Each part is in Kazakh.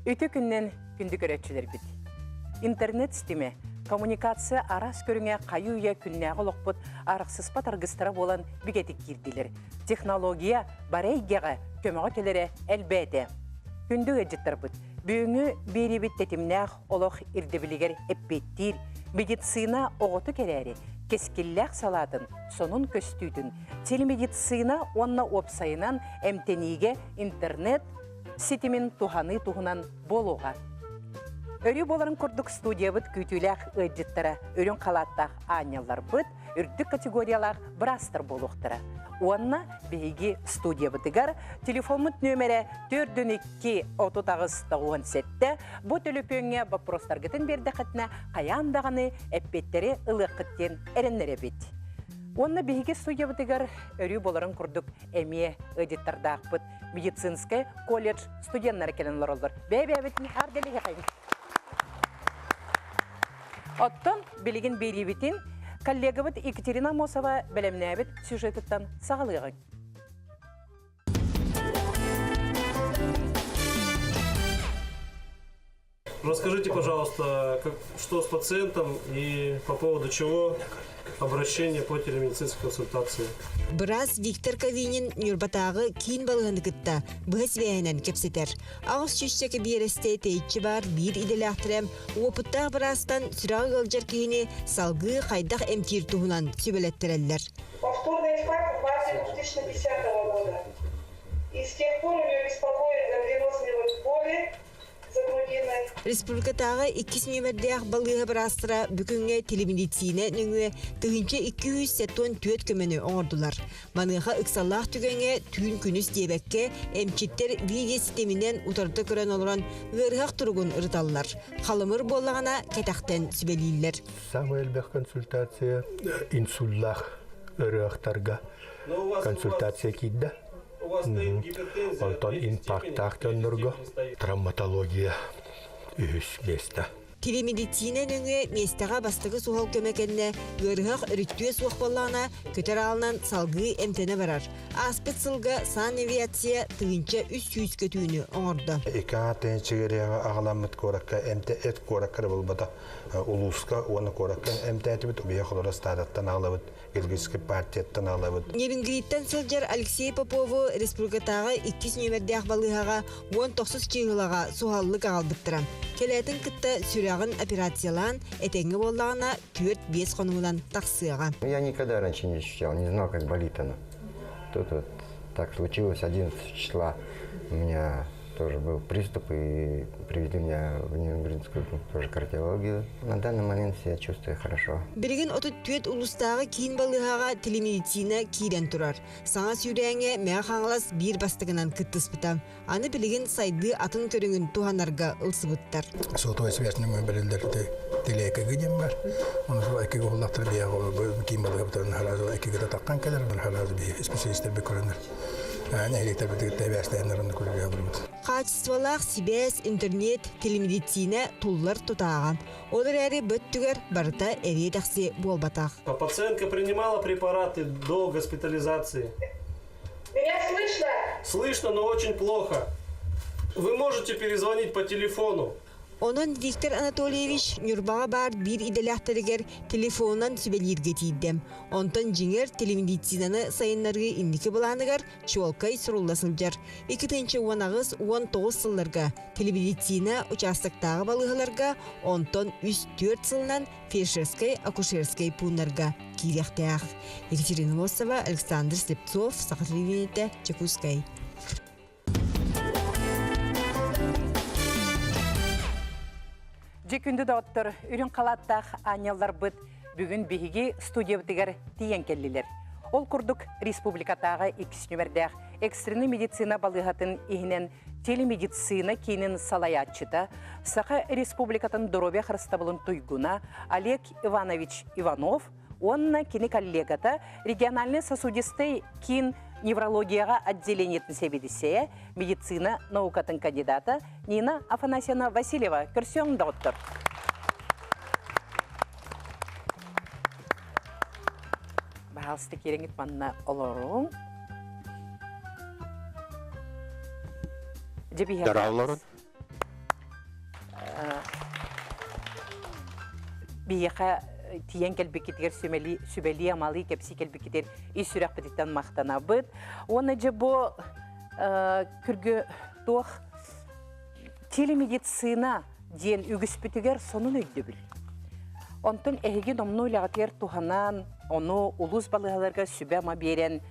Үті күннен күнді көрәтшілер бит. Интернет системе, коммуникация арас көріңе қайу я күннәғы лоқпыт арықсыспа тарғыстыра болан бігетік кирдилер. Технология барайгеға көміға келері әлбәді. Күнді өджеттір бұд. Бүйіңі беребет тетімнәғ олық ирдебілігер әппеттір. Медицина оғыты керәрі. Кескілләқ салатын, сонун көстүйдің. Телемедицина онна опсайынан әмтенеге интернет сетімен туханы тухынан болуға. Өрі боларын күрдік студия бұд күйтіләқ өджеттірі, өрін қалаттақ анялар бұд, үрдік категориялақ бірастыр болуқтыры. Онна бейгі студия бұдығар, телефонмыт нөмірі 4-2-30-17 бұ төліпөңе бапростар гітін берді қытына қаяндағыны әппеттері ұлық қыттен әрінлері бет. Онна бейгі студия бұдығар өрі боларын күрдік әме өдеттірдақ бұд медицинскай колледж студенттері келінлер олар. Бәй-бәй-бәйтін арделіге қайын. Оттон білігін бейребетін коллега бұд Екатерина Мосова бәлемнәбіт сюжетіттен сағалығын. Расскажите, пожалуйста, что с пациентом и по поводу чего обращение по телемедицинской консультации. Браз Виктор Ковинин Нюрбатағы кейін балығынды күтті, бұғыз бәйінен кепсетер. Ағыз шүшсекі бересте тейітші бар бір иделяқтырам, опыттағы біраздан сүрағы ғылжар кейіне салғы қайдақ әмтир туғынан сөбелеттірелілер. Повторный инфаркт в марте 2010 года. И с тех пор у нее беспокоит гангренозные боли за грудиной. Республикатағы 2 нөмірдеғ балығы бірастыра бүкінге телемедицина нүңі тұғынчы 200 сеттон төт көмені оңырдылар. Маныға ұқсаллақ түгенге түйін күніс дебәкке әмчеттер видео системінен ұтарды көрен олыран ғырғақ тұрғын ұрыталылар. Қалымыр болағына кәтақтен сүбелейлер. Самая лбех консультация инсуллах ұрықтарға консультация кейді. Онтон инфарктақ төнніргі травматология үш места. Телемедицина нүңі местаға бастығы суғал көмекенне ғырғақ үріттуе суық болағына көтер алынан салғы әмтені барар. Аспет сылғы сан авиация тұғынша 300 көтуіні оңырды. Ика тәнчігеріға ағаламыт көракка әмті әт көраккар болбада улуска оны көраккан әмті әтібіт обия қолыра стадаттан ағылабыт, гілгіскі партияттан ағылабыт. Нерінгриттен сылжар Алексей Попову республикатағы 2 нөмірді ақбалығаға 19 чиғылаға суғаллық ағалбыттырам. Келетін күтті сүрағын операциялан әтенгі болағына 4-5 қонуынан тақсыға. Я никогда раньше не ощущал, не знал, как болит оно. Тут вот так случилось, 11 числа у меня тоже был приступ, и привезли меня в Нюрнбергскую тоже кардиологию. На данный момент себя чувствую хорошо. Береген отут түйет улустағы кейін балығаға телемедицина кейден тұрар. Саңа сүйрәңе мәға қаңылас бір бастығынан күттіс бұтам. Аны білеген сайды атын көріңін туғанарға ұлсы бұттар. Сотовый связьның біліндерді телейкі гүдем бар. Оны сол әкеге олақтыр бияғы кейін балыға бұтарын харазы әкеге де таққан кәдір, бір харазы бия специалистер бі көрінір. Качестволақ сибес, интернет, телемедицина туллар тутаған. Олар әрі бүттігер барыта әрі дақсы болбатақ. Пациентка принимала препараты до госпитализации. Меня слышно? Слышно, но очень плохо. Вы можете перезвонить по телефону. Onun Виктор Анатольевич Нюрбаға бар бір иделяқтарығар телефонынан сүбелерге тейдім. Онтан жеңер телемедицинаны сайынларға индікі бұланығар чуалкай сұруласылжар. 2019 сылларға телемедицина участықтағы балығыларға онтан 3-4 сылынан фельдшерскай, акушерскай пунларға кейлектіғ. Екатерина Мосова, Александр Слепцов, Сақатливенеті, Чекускай. Жекүнді доктор, үрін қалаттақ анялар бұд бүгін бейгі студия бұтығар тиен келлілер. Ол күрдік республикатағы 2 нөмірдәқ экстрені медицина балығатын егінен телемедицина кейінен салаятчыда Сақа республикатын Доробия Хрыстабылын Туйгуна Олег Иванович Иванов, онна кені коллегата региональный сосудистый кейін неврологияға отделениетін себедісея медицина наукатын кандидата Нина Афанасьевна Васильева. Көрсең доктор. Бағалысты кереңет манна олорың. Дарауларын. бияқа тиен келбекетер сүбели амалы кепси келбекетер ис сүрәк битен мақтана бит. Оны же бу күргө тох телемедицина ден үгіспітігер сонун өйді біл. Онтын әйге номну лағатер туханан, оны улус балығаларға сүбәма берен,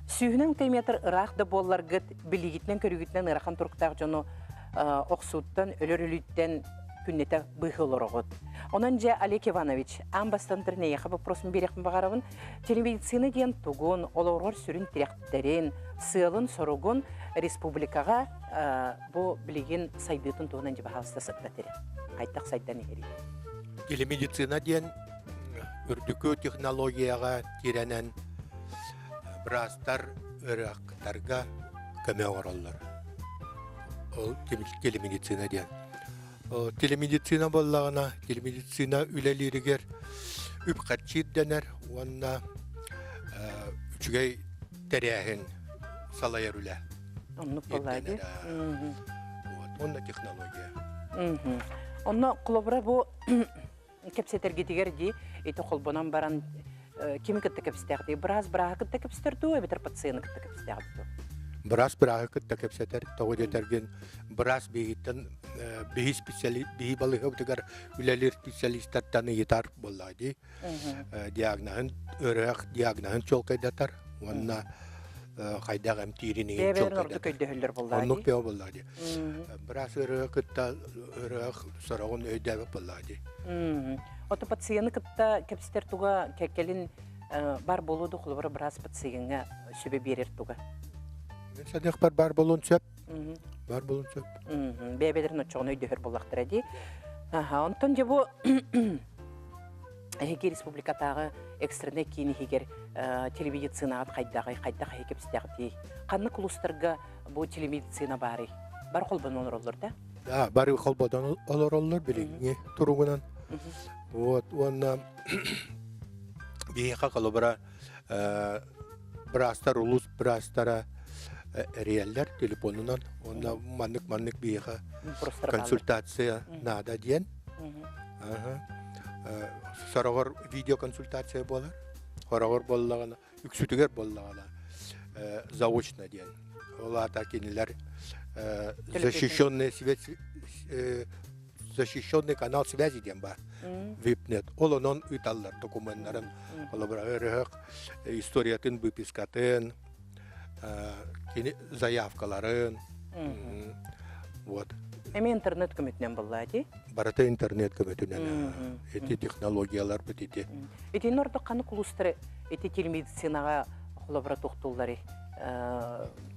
сүйінің тейметр ырақды боллар гыт, білігітнен көрігітнен ырақын тұрқтақ жону оқсуттан, өлөр-өліттен күннеті бұйғылыр оғыд. Онан же Олег Иванович, амбастан түріне еқі бұпросын берекін бағарабын, телемедицина ден туғын, олорғыр сүрін тіректтерін, сылын соруғын республикаға бұл білеген сайдытын туғынан же бағалысты сыттатыры. Қайттақ сайдан егері. Телемедицина ден үрдікі технологияға тиренен бірастар ұрақтарға көмек оралар. Ол телемедицина ден. Телемедицина боллағына, телемедицина үлелерігер үп қатшид денер, онына үчігей тәрәхін салайыр үлі. Онны қолайды. Онна технология. Онны құлыбыра бұл кепсетер кетігер де, еті қолбынан баран кемі кітті кепстәғді. Біраз бірағы кітті кепстерді, өбетір пациені кітті кепстәғді. Біраз бірағы кітті кепсетер, тоғы детерген біраз бейіттен бейі балығы өтігер үлелер специалисттаттаны етар болады. Диагнахын, өріғ диагнахын чол қайдатар. Онна қайдағы әмтиріне чол қайдатар. Оннық беу болады. Біраз өріғ кітті өріғ сұрағын өйдәві болады. Оты пациені кітті кепстер туға кәкелін бар болуды құлыбыры біраз пациенге сөбе берер туға. Мен сәдеқ бар болуын сөп. Бар болуын сөп. Бәбелерін өтчоғын өйдігір болақтыр әді. Онтын же бұл Әйге республикатағы экстренне кейіні егер телемедицинағат қайдағы екепістіғі дей. Қанны құлыстырға бұл телемедицина бары? Бар қолбан олар олар да? Бары қолбадан олар олар білігіне тұруғынан. Онна бейіға қалыбыра бірастар ұлыс, бірастара реаллер телефонынан. Онна маннык бейіға консультация нада ден. Сарағыр видеоконсультация болар. Хорағыр боллағына, үксүтігер боллағына заочно ден. Олата кенелер защищенный канал связи ден бар. Випнет. Олонон үталлар документларын. Олабыра өріғық историятын выпискатын, заявкаларын. Вот. Әме интернет көмітінен болады? Барата интернет көмітінен. Эти технологиялар бітеді. Етен орды қаны құлыстыры, еті телемедицинаға құлабыра тоқтулары,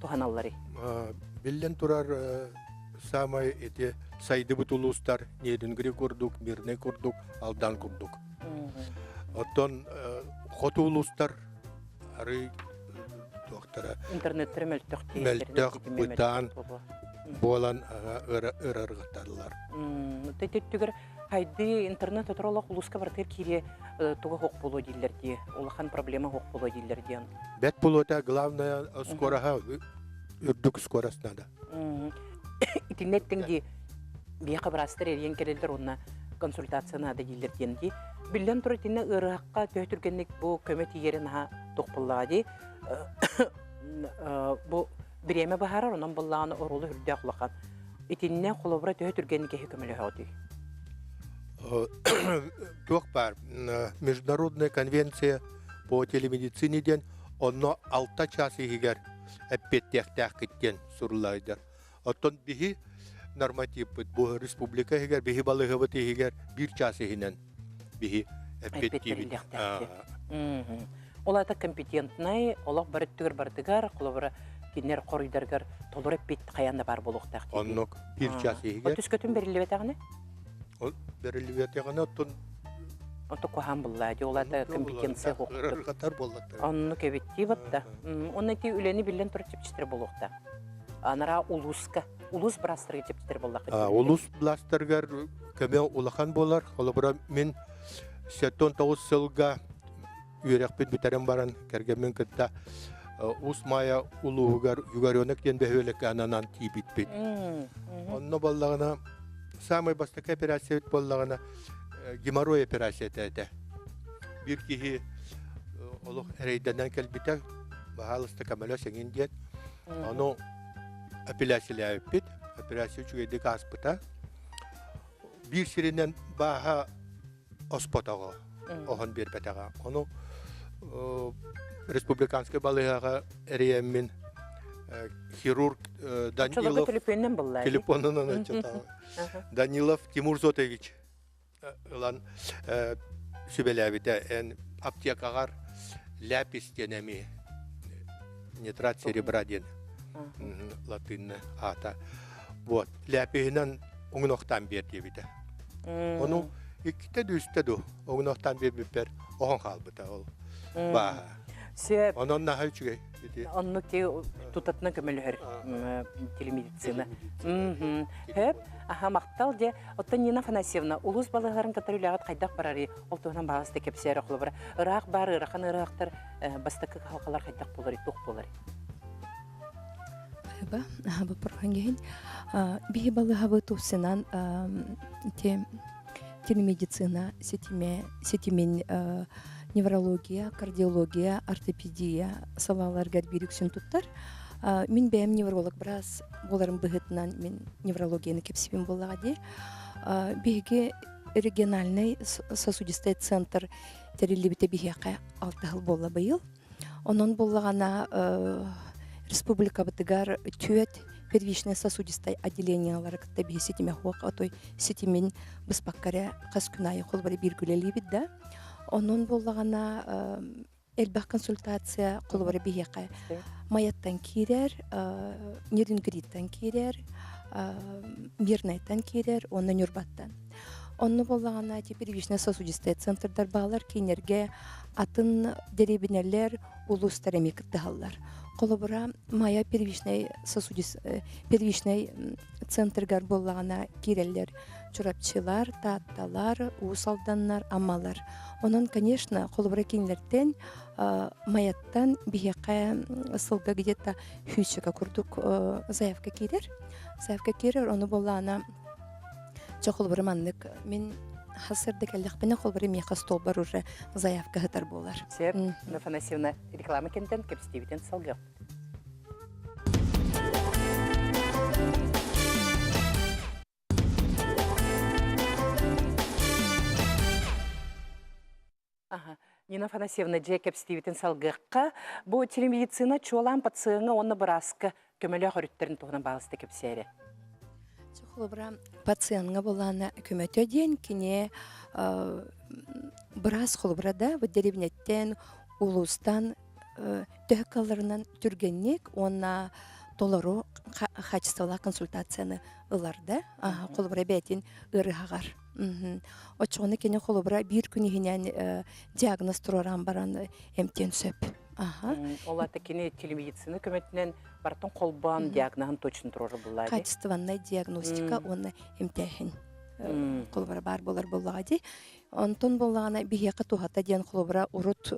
тұханалары? Білден тұрар самай еті сайды бұтылыстар, недінгірі көрдік, мирне көрдік, алдан көрдік. Оттан қоты ұлыстар, ары тоқтара. Интернеттері мөлтіқ бұтан. Болан ырарғаттадылар. Тәттігір қайды интернет өтіролақ ұлысқа бартыр кейре тұға хоқ болу дейлерде, олақан проблема хоқ болу дейлерден. Бәт болуыта главная скораға, үрдік скорасынада. Итиннеттіңде бейқа бірастыр ерен керелдер онына консультацияна да дейлерден де. Білден тұр етіне ыраққа төхтіргенлік бұл көмет ерін тоқпыллады. Бұл Біреме бағарар, онан боллағаны орулы үрді ақылақан. Етінне қолыбыра төе түргеніге хекімілі өді. Тоқ бар. Международная конвенция по телемедицинеден онно 6 часы егер әппеттәқтәқ кеттен сұрылайдар. Оттон бігі норматив бұд. Бұл республика егер бігі балығы бұд егер 1 часы егенен бігі әппеттевід. Олата компетентнай, олақ барыттығыр бардығар, қолыбыра Кинер коридоргар толорып бит каянда бар болуктак. Оннок 1 час егер. Түскөтүн берилбет агыны? Ол берилбет агыны оттон. Онто кохан буллады, оларда компетенция хок. Катар боллатты. Онну кебетти батта. Онны ти үлени билен тур чипчтер болукта. Анара улуска, улус брастыр чипчтер боллак. Улус бластыргар көмө улахан болар. Холобра мен 79 сылга үйрөкпен битерем баран кергемен кытта. Усмая улугар югарёнок ден бехөлек ананан тибитпит. Онно боллагана самый басты кооперация боллагана геморрой операция тәді. Bir kişi олық әрейденен кәлбітек, бағалысты кәмәлі сәңін дед. Оны операциялы әйіппет, операция жүгейдік аспыта. Bir сиренен баға оспотаға, оған бір бәтаға. Оны республиканский балығаға әрейеммен хирург Данилов, телефонынан açıta. Данилов Тимур Зотович ылан сүбеләбіде ән аптекағар ляпис денеми нитрат серебра ден латынны ата. Вот, ляписінен оңыноқтан берді біде. Оны иккіте дүсті ду, оңыноқтан бербіппер оған қалбыта ол. Ба. Онын наға үчіге. Онны те тутатына көмөлөр телемедицина. Хеп, мактал де Нина Афанасьевна улус балыгарын катарылягат кайдак барары, олтугунан багысты кепсери кылып, ырак бар, ыракан ырактар бастакы халкалар кайдак болор, тук болор. Ба, бу программаген бии балыгы тусынан телемедицина, сетимен неврология, кардиология, ортопедия салаларга бирүксүн туттар. Мин бәм невролог брас боларым быгытынан мен неврологияны кепсибин боллагади. Биге региональный сосудистый центр терилибите бияка 6 жыл болла быйыл. Онон боллагана республика бытыгар түйет первичное сосудистое отделениялары кытта бии сетиме хуак атой сетимен быспаккаре каскунайы холбары биргүлелибит да. Onun bolağına elbaq konsultasiya qolubara bihiqa. Mayattan kirer, neriнгридтан kirer, мирнайтан kirer, ondan nürbattan. Onu bolağına первичный сосудистый центрдар bağlar kenерге атын деребинелер улустарами кыттыгаллар. Qolubara maya первичный центргар bolağına kireller. Чурапчылар, татталар, усалданнар, амалар. Онон, конечно, холобракинлерден маяттан бияка сылга где-то хүйчіға күрдік заявка керер. Заявка керер, оны болана чоқолбыры маннык. Мен хасырды кәлдіқпені қолбыры меқа стол бар уже заявка ғытар болар. Сеп, Афанасьевна, реклама кентен кепстевитен салгық. Нина Афанасьевна, Джекоб Стивитен салгыққа, бұл телемедицина чуалан пациентға оны бұраскы көмелі ғырыттерін тұғынан бағысты кепсері. Чуқылыбыра пациентға боланы көмөтө ден кене бұрас құлыбырада бұл деревнеттен, улустан, төхкаларынан түргеннек, оны толару қачыстала консультацияны ыларды. Құлыбыра бәйтін ұрығағар. Очоны кене холобра бир күнү хинен диагноз тураран баран эмтен сөп. Олата кене телемедицина көмөтүнөн бартын колбан диагнозун точно турары буллады. Качественная диагностика оны эмтехин. Холобра бар болар буллагади. Онтон боллагана бияка тухата ден холобра урут,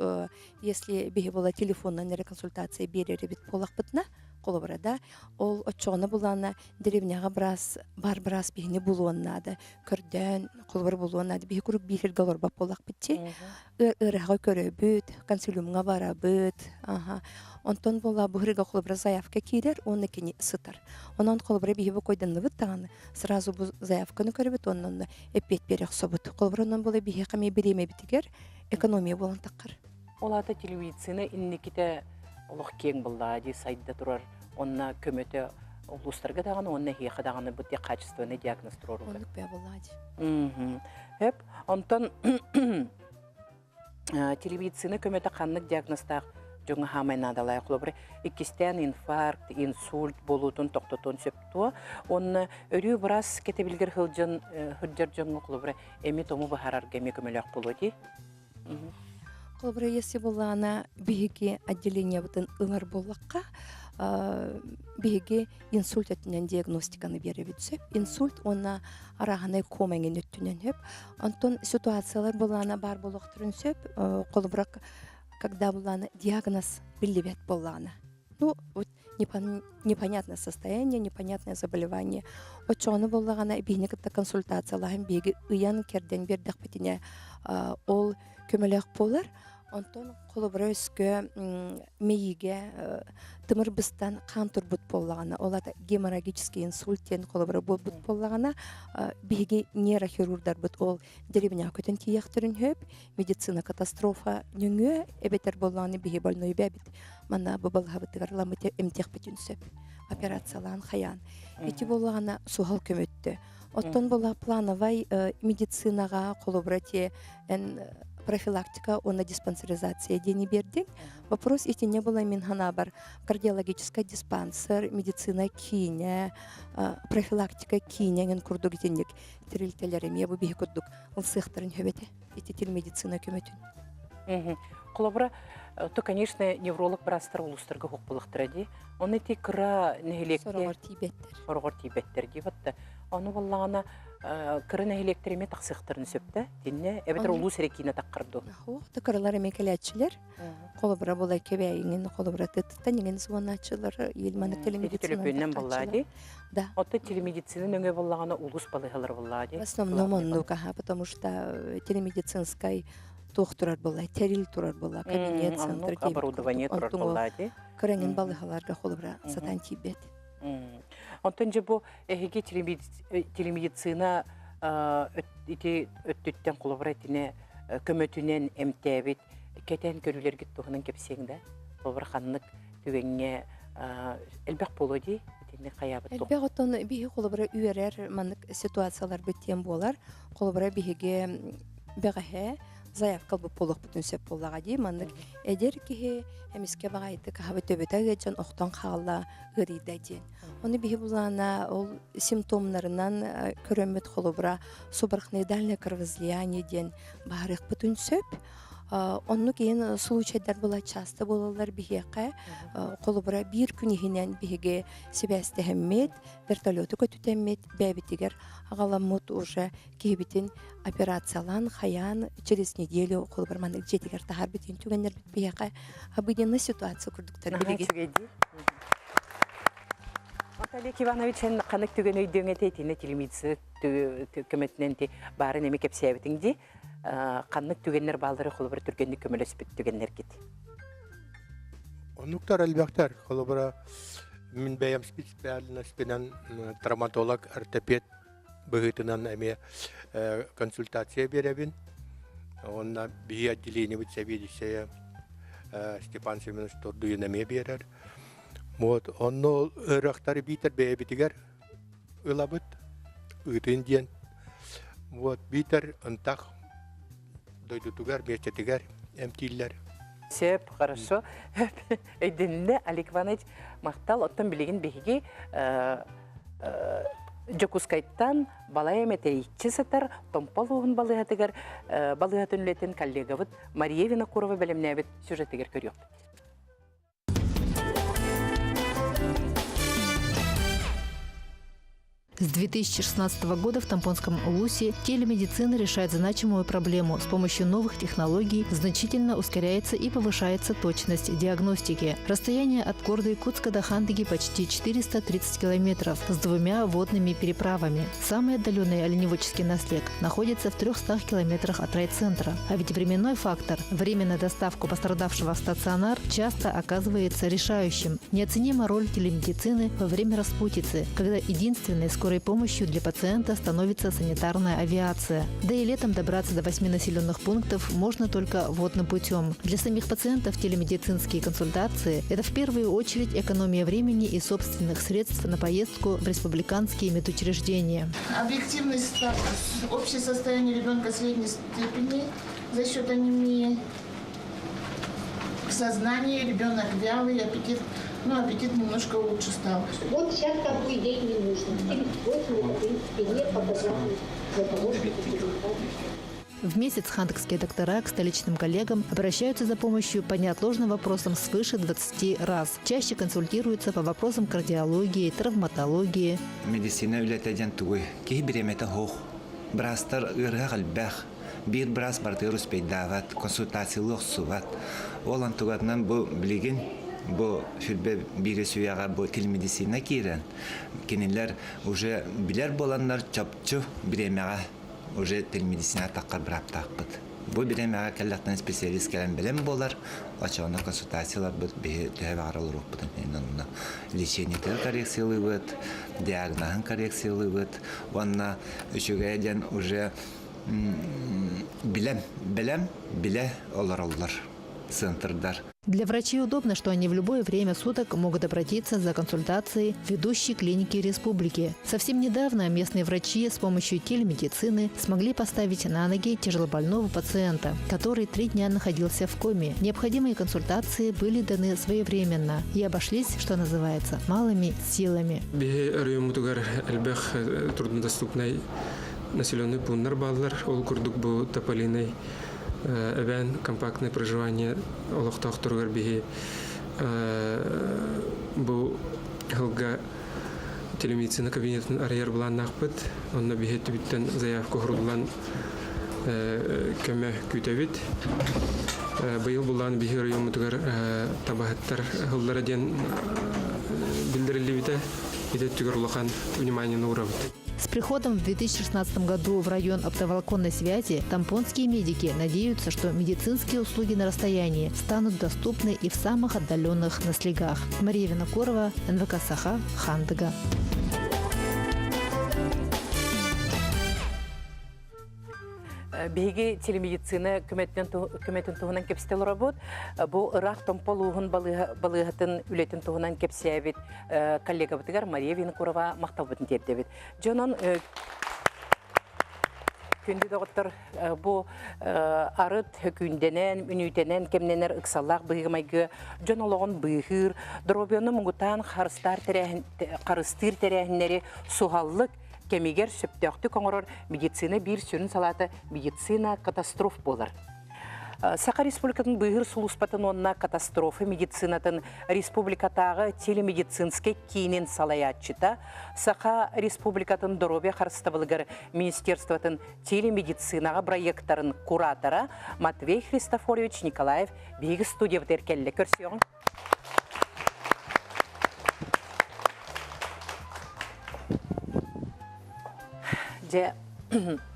если бие бола телефоннан консультация берер бит полакпытна. Қолыбырада, ол отчоғыны бұлана деревняға бар бейіне бұлуаннады. Көрден, қолыбыр бұлуаннады. Бейі күріп бейхіл ғалор бап болақ бітте. Үріға көрі бүт, консилиумға бара бүт. Онтон бола бұғырға қолыбыра заявка кейдер, оны кені сытар. Онан қолыбыра бейі бұ қойданны бұт тағаны. Сразу бұ заявканы көрі бүт, онын әппет берек событ. Қолыбыра онан бола бейі қаме береме бітігер, экономия болан таққыр. Олата телевидицина иннекеті олық кең бұллады, сайда тұрар, онна көмөті улустарға дағаны, онна хейқа дағаны бұтте качественный диагноз тұрару. Онық бә бұллады. Хеп, онтан телевидицина көмөті қанлық диагностақ жоңы хамайнадалай құлыбыры. Иккістен инфаркт, инсульт болутын тоқтотын сөптуы. Онна өрі бұрас кете білгер хүлджар жоңы құлыбыры әмет омы бұхарарға әме көмелек болуды. Қолыбыра есі болағына бейге отделение бұтын ылар болаққа бейге инсульт өттінен диагностиканы бері бітсіп. Инсульт оны арағанай комаңен өттінен өп. Онтон ситуациялар болағына бар болақтырын сөп. Қолыбыра, когда болағына диагноз білі бәт болағына. Ну, непонятное состояние, непонятное заболевание. Очоны боллагана бийникта консультациялахын беги ыян керден бердек битине ол көмөлөк болар. Онтон колобра өскө мейиге тымырбыстан кан турбут боллагана, олата геморрагический инсульттен колобра болбут боллагана биги нейрохирургдар бут ол деревня көтөн тияктерин хөп медицина катастрофа нүңө эбетер боллаганы биги больной бебит мана бабалхабытыгар ламыте эмтех бүтүнсөп операциялан хаян эти боллагана сухал көмөттө. Оттон болла плановай медицинага колобра те профилактика, она диспансеризация дени бердик. Вопрос эти не было минханабар. Кардиологический диспансер, медицина киня, профилактика киня, ген курдук тендик. Терилтелерем я бы бихи курдук. Он сехтарен хевете. Эти телемедицина көмөтүн. Колобра, то, конечно, невролог брастар улустарга хукпулыктыради. Он эти кыра нехелекте... Сорогор тибеттер. Диватта. Оны боллағана кыры нехелектереме тақсықтырын сөпті. Динне, әбетер улус рекина таққырду. Тақырылар емекелетчілер. Қолыбыра болай кебәйінген, қолыбыра тыттан, еген звонатчылар, елманы телемедицина таққырчылар. Да. Отты телемедицина нөңе боллағана улус балығалар боллади. В основном он, потому что телемедицинской тух турар болай, терил турар болай, кабинет, центр, оборудование турар боллади. Көрәнген балығаларға қолыбыра сатан тибет. Онтон же бу эһиге телемедицина өттүттен колобра этине көмөтүнен эмтебит кетен көрүлөргө тугунан кепсеңде колобра ханнык түгеңе элбек болоди этине каябыт. Элбек оттон бихи колобра үйерер манык ситуациялар бүттен болар. Колобра бихиге бегахе заявка бу полох бүтүнсөп боллага ди мандык эдер кихи эмиске багайты кахабы төбөтөгө жон октон калла ырыйда ден. Оны бихи булана ол симптомларынан көрөмөт холобра субарахноидальное кровоизлияние ден барык бүтүнсөп. Онну кейін случайдар була часто болалар бихиякка колобра бир күн ихинен бихиге себесте хэммет вертолеты көтүтэммет бэбитигер агаламмут уже кибитин операциялан хаян через неделю колобра маны жетигер тахар битин түгеннер бит бихиякка обыденный ситуация курдуктар билиги. Олег Иванович, канык түген өйдөңө тейтине телемедицина көмөтүнен баарын эме кепсебитиңди канык түгеннер балдары холобра түргенди көмөлөспүт түгеннер кит. Онуктар албактар холобра мен бәям специалистенен травматолог, ортопед быгытынан эме консультация беребин. Онна би отделение бит севидисе Степан Семенович Тордуйна ме берер. Вот онно ырактары битер бебитигер ылабыт ытынден. Вот битер ынтак дойдутугар бечетигер эмтиллер. Сеп, хорошо. Эйдинне Олег Иванович мактал оттон билеген беги Жокускайттан балая метеиччи сатар томпалуун балыгатыгар балыгатын летен коллегабыт Мария Винокурова белемнебит сюжетигер көрөп. С 2016 года в Тампонском улусе телемедицина решает значимую проблему. С помощью новых технологий значительно ускоряется и повышается точность диагностики. Расстояние от города Якутска до Хандыги почти 430 километров с 2 водными переправами. Самый отдаленный оленеводческий наследок находится в 300 километрах от райцентра. А ведь временной фактор, время на доставку пострадавшего в стационар, часто оказывается решающим. Неоценима роль телемедицины во время распутицы, когда единственной скорой помощью для пациента становится санитарная авиация. Да и летом добраться до 8 населенных пунктов можно только водным путем. Для самих пациентов телемедицинские консультации – это в первую очередь экономия времени и собственных средств на поездку в республиканские медучреждения. Объективный статус. Общее состояние ребенка средней степени за счет анемии. Сознание, ребенок вялый, аппетит немножко лучше стал. Вот сейчас как бы деть не нужно. В принципе, нет показаний для того, чтобы В месяц хандыкские доктора к столичным коллегам обращаются за помощью по неотложным вопросам свыше 20 раз. Чаще консультируются по вопросам кардиологии, травматологии. Медицина үлетеден тугой. Кей береметі хоқ. Брастар ырға қалбәқ. Bir бras бартырус пейдават, консультациялық суват. Ол антугатынан бұл білеген bu filbe bir süyaga bu telemedicina kiren. Kendiler уже biler bolanlar çapçı biremeye уже telemedicina takkar bırak takpıt. Bu biremeye kellekten spesialist gelen bilen bolar. Açığına konsultasiyalar bir tühe bağırılır okudun. Onunla лечениятер коррекциялывает, диагнозын коррекциялывает. Onunla üçügeyden уже bilе олар центрдар. Для врачей удобно, что они в любое время суток могут обратиться за консультацией в ведущей клиники республики. Совсем недавно местные врачи с помощью телемедицины смогли поставить на ноги тяжелобольного пациента, который 3 дня находился в коме. Необходимые консультации были даны своевременно и обошлись, что называется, малыми силами. Труднодоступный населенный пункт баллар, ол курдук бу тополиной эвен компактное проживание олохтах тургар биги бу хылга телемедицина кабинетін арьер булан нақпыт, онна биги түбіттен заявка хурулан көмө күтөбит. Быйыл булан биги район мутугар табахаттар хыллара ден билдирили бите, иде түгөр улахан внимание на уровне. С приходом в 2016 году в район оптоволоконной связи тампонские медики надеются, что медицинские услуги на расстоянии станут доступны и в самых отдаленных наслегах. Мария Винокурова, НВК Саха, Хандыга. Беги телемедицина көметін туғынан кепстел работ. Бұл Ирақ томполуғын балығатын үлетін туғынан кепсиябет коллега бұтығар Мария Винокурова мақтау бұтын тердебет. Жонын күнді доғыттыр бұл арыт күнденен, үнүйтенен, кемненер ұқсалақ бұйғымайғы жон олығын бұйғыр, дробионы мұңғытан қарыстыр тәрәхінлері суғаллық кемигер сөптөктү коңорор медицина бир сүрін салаты медицина катастроф болар. Саха республикатын быйыр сулуспатын онна катастрофы медицинатын республикатағы телемедицинский кейінен салаятчыта Саха республикатын доробия харыстабылығыр министерствотын телемедицинаға проекттарын куратора Матвей Христофорович Николаев бейгі студия бұтеркелі көрсеуің.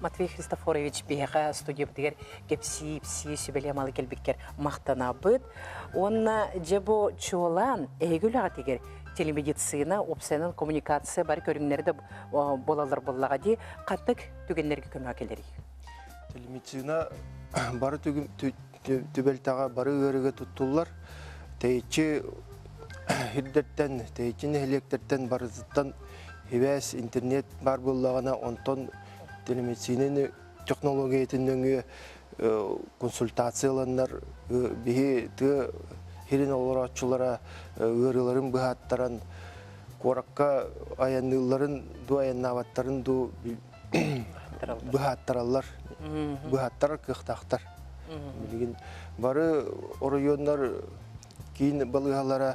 Матвей Христофорович бейға студия бұтығыр кепси сөбелемалы келбеккер мақтана бұд. Онна жебо чуалан әйгіл ағатегер телемедицина, опсайнын коммуникация бар көріңлерді болалар болаға де қаттық түгенлерге көмі әкелері. Телемедицина бары түбелтаға бары өріге тұттылар. Тәйчі хирдерттен, тәйчіні электерттен барызыттан Хевес интернет бар болағына онтон телемедицинаны технологиятын консультацияланар бихи ты хирин оларатчылара өрілерін бұхаттаран қораққа аяныларын ду аяннаваттарын ду бұхаттаралар бұхаттар кықтақтар. Бары орайондар кейін балығалара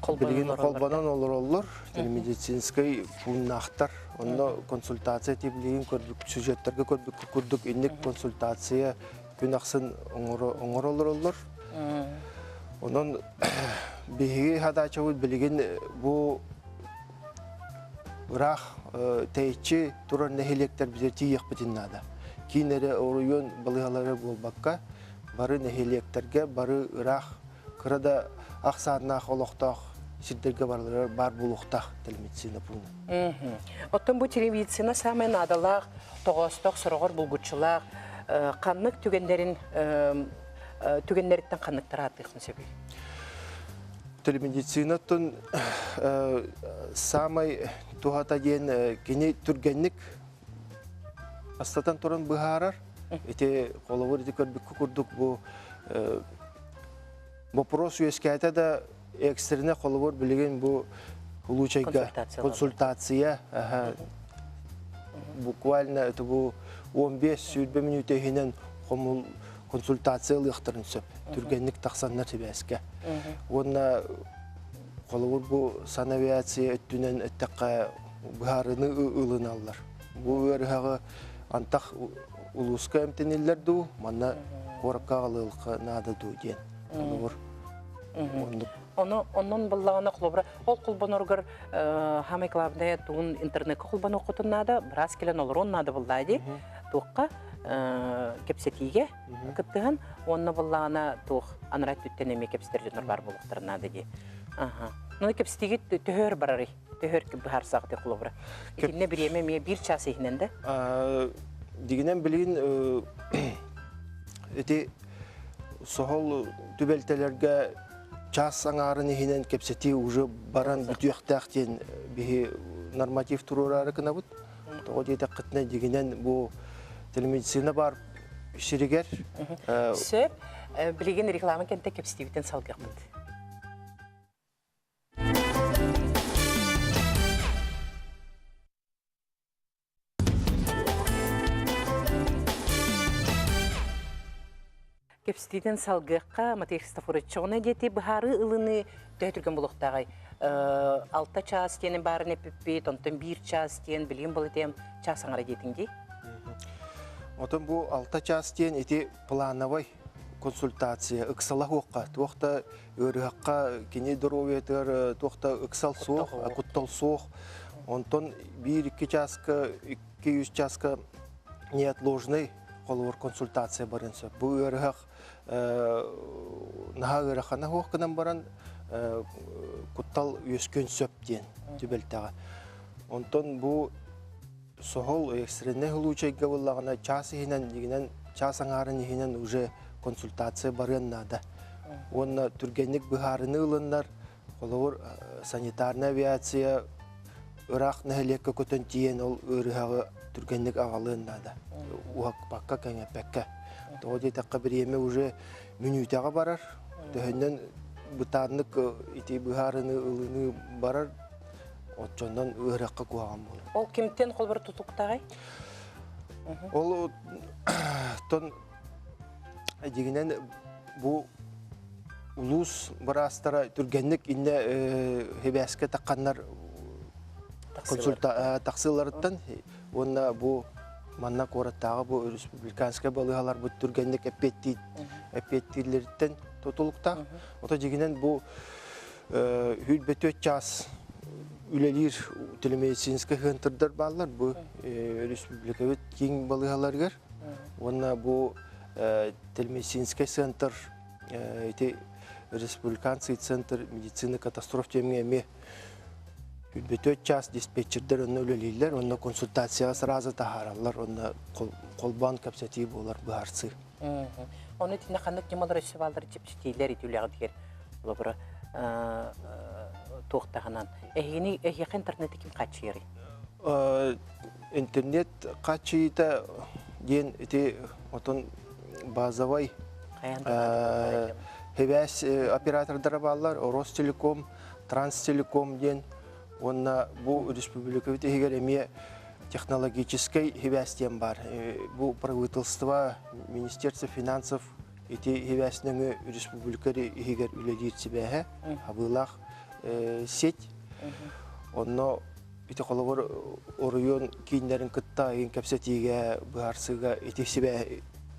Билген қолбанан олар телемедицинский пуннақтар, онда консультация тиблеген көрдік, сюжеттерге көрдік, енек консультация күн ақсын оңыр олар. Онын бейге хадачауыд білген бұл ұрақ тәйітші тұрар нәхелектер біздер тейек бітіннада. Кейін әрі орайон балығалары болбаққа бары нәхелектерге, бары ұрақ қырада ақсарнақ олықтақ сирдерге бар болуқтақ телемедицина пуны. Оттон бұл телемедицина самай надалақ, тоғыстық, сұрағыр бұлғытшылақ, қанық түгеннеріттен қанықтар атықсын сөбей? Телемедицинатын самай туғата ден кене түргеннік астатан тұран бұғарар. Эти қолауыр көрбік күкірдік бұл вопрос уескәті да экстерне қолауыр білген бұл улучшайға консультация. Буквально это бұл 15-20 минутегінен консультация лықтырын сөп. Түргенлік тақсаннар себәске. Онна қолауыр бұл санавиация өттінен өттіққа бұғарыны ұлын алылар. Бұл өріғі антақ улуска әмтенелер ду, манна қораққа алылыққа нады ду ден. Оннон буллагына клубра ол кулбаноргар хамай клабне тун интернет кулбан окутуннада брас келен олорон нада булдайды. Туққа кепсетиге кыттыган онны буллагына тух анрат түттенеме кепстерден бар булуктарнада ди. Ну кепсетиге төһөр барары. Төһөр ки бар сагты клубра. Кинне биреме ме 1 час ихненде. Дигенен билген эти сохол түбелтелерге час аңарын ихинен кепсети уже баран бүтүяктактен бихи норматив турурары кынабыт. Того дейте кытны дигенен бу телемедицина бар ширигер. Сөп билген реклама кенте кепсетибитен салгакмыт. Кепсетиден салгыққа Матехистафорычоны дети бахары ылыны төйтірген болуқтағай. 6 час тенін барын епіппет, онтын 1 час тен білген бол етем час аңара детіңдей? Отын бұл 6 час тен еті плановой консультация, ұқсала хоққа, тоқта өріққа кене дұроветер, тоқта ұқсал соқ, құттал соқ, онтын 1-2 часка, 200 часка неотложный қолуыр консультация барынсы. Бұл өріғақ наға өріқана хоққынан баран құттал өскен сөптен түбелтіға. Онтын бұл соғыл экстренне ғылучайға болағына час ехінен, дегенен час аңарын ехінен уже консультация барыннада. Онна түргенлік бұхарыны ұлынлар, қолуыр санитарны авиация, ұрақ нәхілекке көтін тиен ол өріғағы түргенлік ағалыннада. Уақ баққа кәңе пәкке. Тоғы детаққа бір еме уже минутаға барар. Төхіннен бұтанлық ити бұхарыны ұлыны барар. Отчондан өріққа қуаған болы. Ол кемттен қол бір тұтуқтағай? Ол тон дегенен бұл улус барастара түргенлік инне хебәске таққанлар тақсыларыттан. Онна бұл манна қораттағы бұл республиканская балығалар бұл түргенлік әпеттейлерден тотылықта. Ота дегенен бұл хүлбет 4 час үлелер телемедицинская хынтырдар балар бұл республикавет кең балығаларғар. Онна бұл телемедицинская центр, республиканский центр медицины катастроф темеме Хүлбет 4 час диспетчердер онна үлелейлер, онна консультацияға сразу тахаралар, онна қолбан кәпсәтей болар бұғарсы. Оны тіне қандық немалар өсіп алдыр жепсетейлер етуліға дегер. Бұл бұры тоқтағынан. Әйеқі интернеті кім қатшы ері? Интернет қатшыйта ден отын базовай хебәс оператордары балар, Ростелеком, Транстелеком ден. Онна бұл республика егер әме технологический хебәстен бар. Бұл правительство, Министерство финансов хебәсінің республика егер үлелер себәхі, абылақ сеть. Онна қолығыр орыйон кейіндерін күтті ең кәпсетеге, бұғарсыға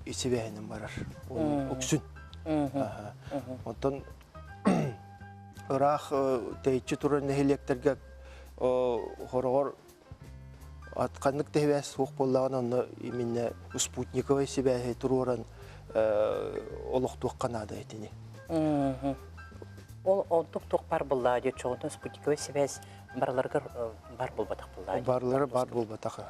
себәхінен барар. Өксін. Онтан Ырах тәйітші тұрын нәхелектерге хорғыр атқанлық тәйбәс оқ болағын оны именно спутниковай себәхе тұрырын олық туққанады әтіне. Ол тұқ бар болады, чоғынын спутниковай себәс барларға бар болбатақ болады? Барлары бар болбатақ.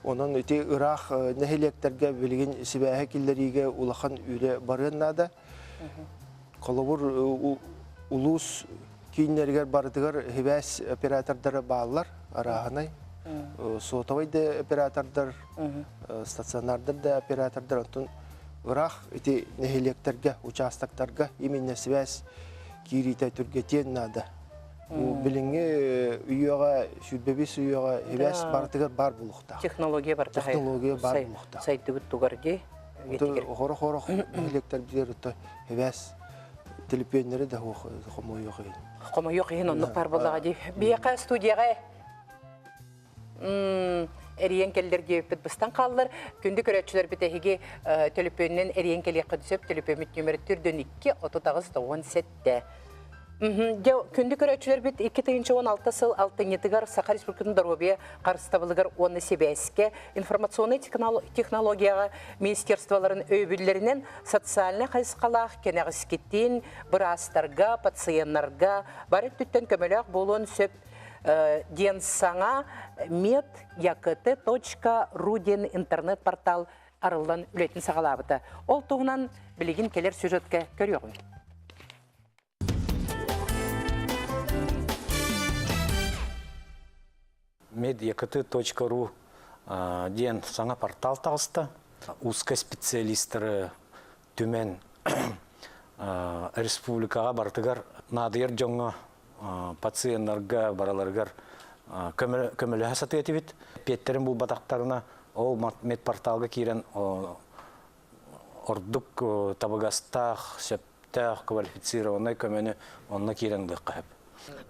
Onun öte Irak nehirliklerge bilgin sibaha killeriga ulakan üre barınada. Kalabur ulus kinlerger bardıgar hibas operatörleri bağlar arahanay. Sotavayda operatörler, stasyonlarda da operatörler. Onun Irak öte nehirliklerge uçastaklarga yeminle sibas kirite Türkiye'den nada. Bilingi üyega, şübebis üyega hibas bardıgar bar bulukta. Teknolojiya bar. Teknolojiya bar bulukta. Saytıgı tugarge. Hora nehirlikler bilir öte hibas telefonları da homo yok. Homo yok, onun par bulağı. Biyaqa studiyaga эриен келлерге өппіт бұстан қалылар. Күнді көрәтшілер бітәхеге төліпөннен эриен келеқі түсіп, төліпөміт нөмірі 4-2-39-97. Күнді көрәтшілер біт 2016 сыл 6-нетігар Саха Республикатын Доробия қарыстабылығыр 10 себәске информационный технологияға министерстволарын өйбілерінен социальны қайсқалақ кенәғіскеттен бірастарға, пациенларға барып түттен көмелек болуын сөп ден саңа med-ykt.ru ден интернет-портал арылдан үлетін сағалабыды. Ол тұғынан білеген келер сюжетке көріғым. med-ykt.ru ден саңа портал тағысты. Узкоспециалисттары төмен республикаға бартығар надыр жоңы пациентларға бараларғар көмілі хасаты етібет. Петтерін бұл батақтарына ол медпорталға кейрен ордық табығастақ, сөптақ, квалифицированный көмені онына кейрен бұққап.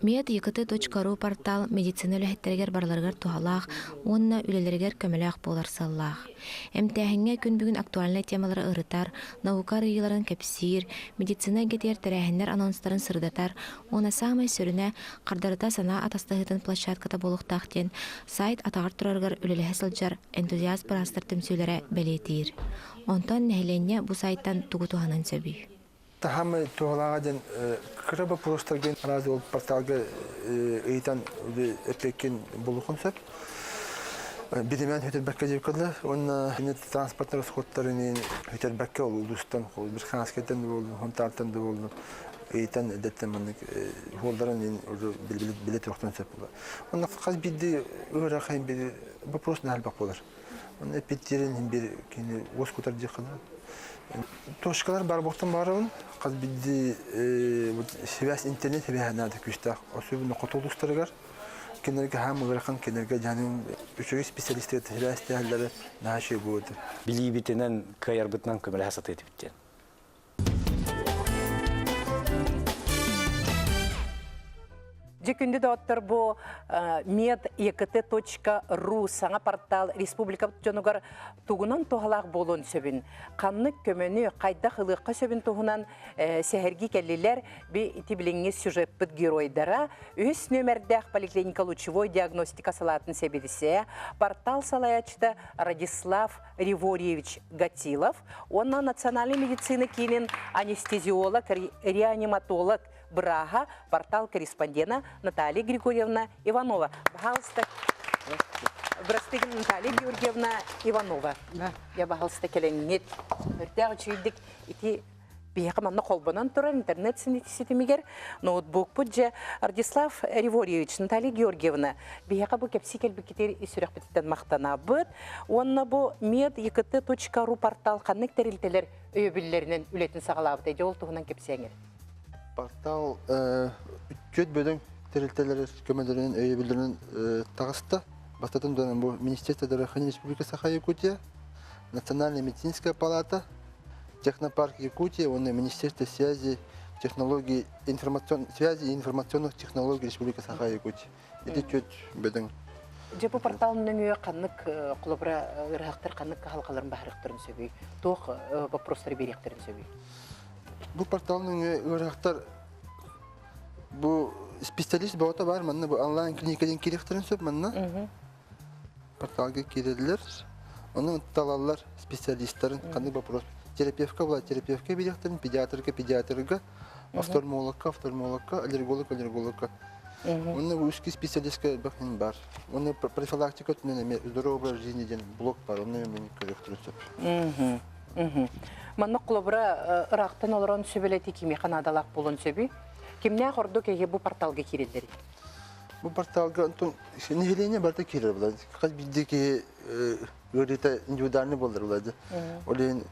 med-ykt.ru портал медицина үләхеттергер барларгар тухалақ, онна үлелергер көміләқ болар саллақ. Әмтәхіңе күн бүгін актуальный темалары ұрытар, наука рыйыларын кәпсир, медицина гетер тәрәхінлер анонстарын сырдатар, оны самай сөріне қардарыта сана атастығытын площадката болуқтақтен сайт атағар тұрарғар үлелі сылжар энтузиаст барастыр түмсүйлері бәлетейір. Онтан нәхіленне бұл сайттан тұғытуғанын сөбүй. Тахамы туғалағаден кірібі пұрыстарген разы ол порталға ұйтан өтлеккен болуқын сөп. Бидемен хөтелбәкке деп кілді. Оны транспорттар ұсқоттарының хөтелбәкке ол ұлыстан, бір қанскеттен де болды, хонтартан да болды. Ұйтан әдеттен мұнық қолдарын білет оқтан сөп болды. Оны қаз биді өре қайын бері бұл просто нәлбәк болар. Оны әпеттерін бір өз көтар дей қылды. Тошкалар бар боқтан барауын, қаз білді связь интернет бәханады күштақ. Особенно қотолыстарығар, кенерге хамы ғырқан, кенерге жаның үшігі специалистер связь тәлдері нәші болды. Білі бітінен кайар бұтынан көмілі хасат етіп біттен. Жекүнді дауаттар бұл med-ykt.ru саңа портал республика жонугар туғынан туғалақ болуын сөбін. Қанны көмөні қайда қылыққа сөбін туғынан сәхергі кәлілер бі итибіліңе сюжет бұд геройдара өз нөмірдәқ поликлиника лучевой диагностика салатын себедісе портал салаячыда Радислав Риворьевич Гатилов, онна национальный медицины кейінен анестезиолог, реаниматолог Брага, портал-корреспондента Наталья Григорьевна Иванова. Пожалуйста, Брастыгин Наталья Георгиевна Иванова. Я пожалуйста келеңет. Өртәғі чүйдік ити бейқаманна қолбанан тұрар интернет сетімегер. Ноутбук бұджа Радислав Риворьевич Наталья Георгиевна. Бейқа бұл кәпсі келбекетер есірек бітіттен мақтана бұд. Онна бұл med-ykt.ru портал қаннық тәрілтелер өйбілерінен үлетін сағалабыд. Әде ол тұғынан кәпсі әңер. Портал көт бөдің тәрілтелері көмәдерінен өйбілерінен тағысты. Бастатын дөнен бұл Министерство здравоохранения Республики Саха-Якутия, Национальная медицинская палата, Технопарк Якутия, он Министерство связи, технологий, связи и информационных технологий Республики Саха-Якутия. Это көт бөдің. Жепу порталының өе қанық құлыбыра ұрақтар қанық қалқаларын бағырықтырын сөбей, тоқ вопростары беректерін сөбей. Бұл порталның ұрақтар, бұл специалист бауыта бар, мәнна бұл онлайн клиникаден керектерін сөп, мәнна порталға керелілер, оның талалар специалисттарын қанық вопрос. Терапевтка была терапевтка беректерін, педиатрға, офтальмологқа, аллерголог. Оның өскі специалистка бақын бар. Оның профилактика түнен здоровый образ жизни ден блок бар, оның мен керектерін сөп. Манна құлыбыра ұрақтан олырын сөбелеті кеме қанадалақ болын сөбі. Кемне қорды кеге бұл порталға керелдері? Бұл порталға нехелене барда керер болады. Қаз біздеке өреті индивидуальный болдар болады. Олен